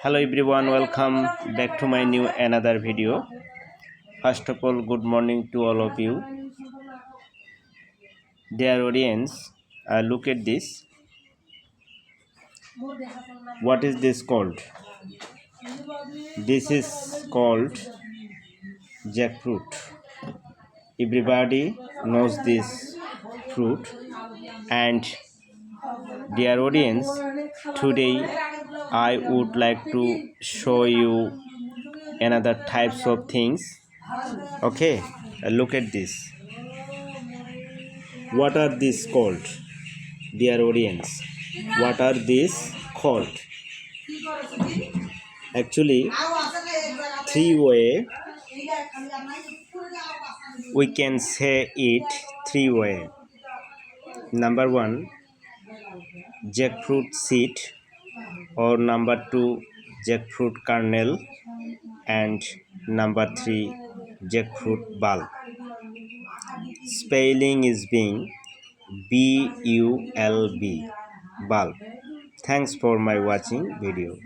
Hello everyone, welcome back to my new another video. First of all, good morning to all of you. Dear audience, look at this. What is this called? This is called jackfruit. Everybody knows this fruit. And dear audience, today I would like to show you another types of things. Okay, look at this. What are these called, dear audience? What are these called? Actually, three way we can say it three way. Number one, jackfruit seed, or number two, jackfruit kernel, and number three, jackfruit bulb. Spelling is being bulb, bulb. Thanks for my watching video.